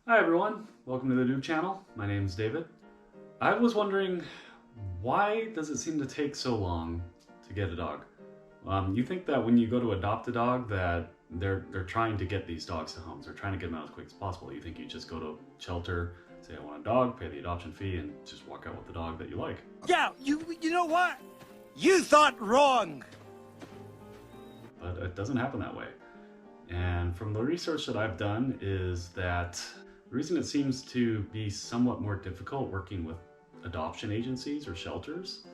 Hi everyone, welcome to the new channel. My name is David. I was wondering, why does it seem to take so long to get a dog? You think that when you go to adopt a dog that they're trying to get these dogs to homes. They're trying to get them out as quick as possible. You think you just go to a shelter, say I want a dog, pay the adoption fee, and just walk out with the dog that you like. Yeah, you know what? You thought wrong. But it doesn't happen that way. And from the research that I've done is that the reason it seems to be somewhat more difficult working with adoption agencies or shelters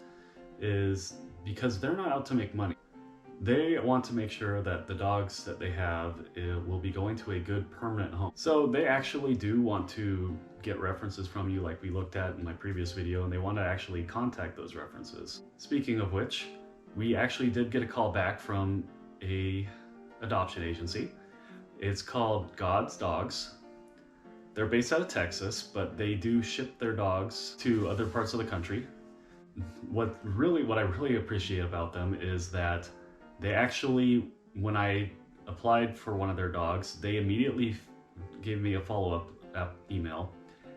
is because they're not out to make money. They want to make sure that the dogs that they have will be going to a good permanent home. So they actually do want to get references from you like we looked at in my previous video, and they want to actually contact those references. Speaking of which, we actually did get a call back from a adoption agency. It's called God's Dogs. They're based out of Texas, but they do ship their dogs to other parts of the country. What I really appreciate about them is that they actually, when I applied for one of their dogs, they immediately gave me a follow-up email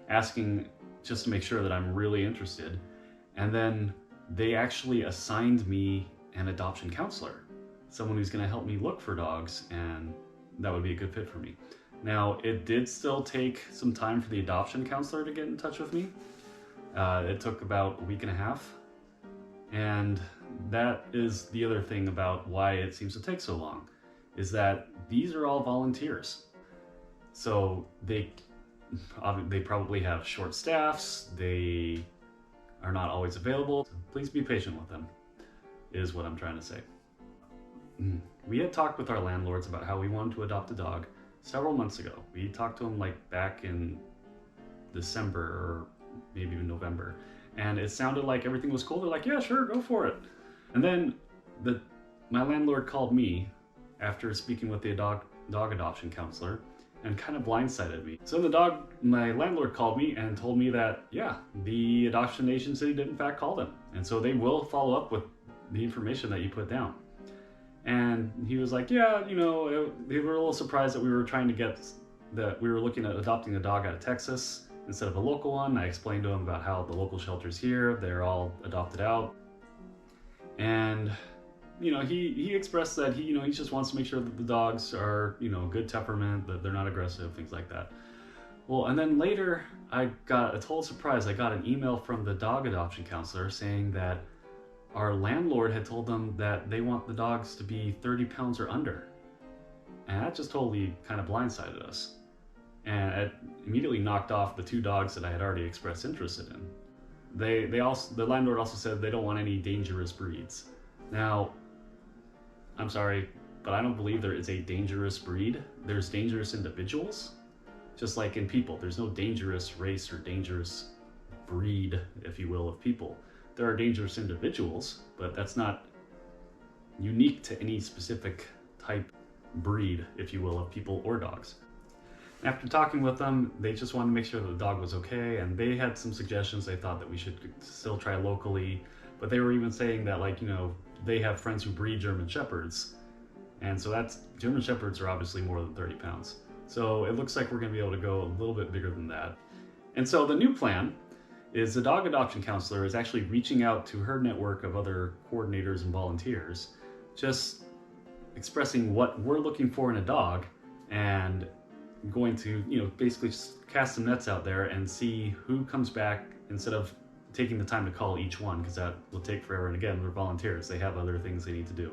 asking just to make sure that I'm really interested. And then they actually assigned me an adoption counselor, someone who's going to help me look for dogs, and that would be a good fit for me. Now, it did still take some time for the adoption counselor to get in touch with me. It took about a week and a half. And that is the other thing about why it seems to take so long, is that these are all volunteers. So they probably have short staffs, they are not always available. Please be patient with them, is what I'm trying to say. We had talked with our landlords about how we wanted to adopt a dog several months ago. We talked to them like back in December or maybe even November, and it sounded like everything was cool. They're like, yeah, sure, go for it. And then my landlord called me after speaking with the dog adoption counselor and kind of blindsided me. So my landlord called me and told me that, yeah, the adoption agency did in fact call them. And so they will follow up with the information that you put down. And he was like, yeah, they were a little surprised that we were looking at adopting a dog out of Texas instead of a local one. I explained to him about how the local shelters here, they're all adopted out. And, he expressed that he just wants to make sure that the dogs are, good temperament, that they're not aggressive, things like that. Well, and then later I got a total surprise. I got an email from the dog adoption counselor saying that our landlord had told them that they want the dogs to be 30 pounds or under. And that just totally kind of blindsided us. And it immediately knocked off the two dogs that I had already expressed interest in. The landlord also said they don't want any dangerous breeds. Now, I'm sorry, but I don't believe there is a dangerous breed. There's dangerous individuals. Just like in people, there's no dangerous race or dangerous breed, if you will, of people. There are dangerous individuals, but that's not unique to any specific type breed, if you will, of people or dogs. After talking with them, they just wanted to make sure that the dog was okay, and they had some suggestions. They thought that we should still try locally, but they were even saying that, they have friends who breed German Shepherds, and so German Shepherds are obviously more than 30 pounds. So it looks like we're going to be able to go a little bit bigger than that. And so the new plan is the dog adoption counselor is actually reaching out to her network of other coordinators and volunteers, just expressing what we're looking for in a dog, and going to, basically just cast some nets out there and see who comes back instead of taking the time to call each one, because that will take forever. And again, they're volunteers. They have other things they need to do.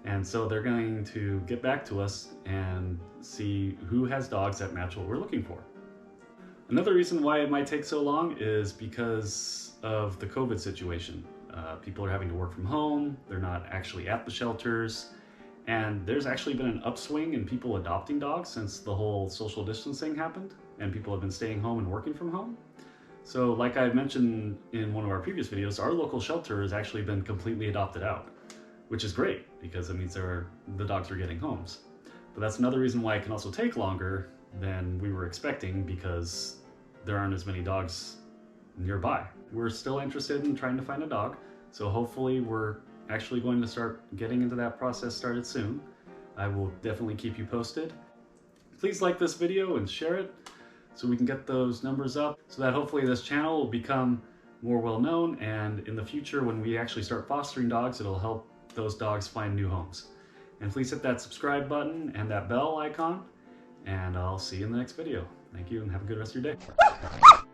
And so they're going to get back to us and see who has dogs that match what we're looking for. Another reason why it might take so long is because of the COVID situation. People are having to work from home, they're not actually at the shelters, and there's actually been an upswing in people adopting dogs since the whole social distancing happened, and people have been staying home and working from home. So like I mentioned in one of our previous videos, our local shelter has actually been completely adopted out, which is great because it means the dogs are getting homes. But that's another reason why it can also take longer than we were expecting, because there aren't as many dogs nearby. We're still interested in trying to find a dog, so hopefully we're actually going to start getting into that process started soon. I will definitely keep you posted. Please like this video and share it. so we can get those numbers up, so that hopefully this channel will become more well known, and in the future when we actually start fostering dogs, it'll help those dogs find new homes. And please hit that subscribe button and that bell icon, and I'll see you in the next video. Thank you and have a good rest of your day.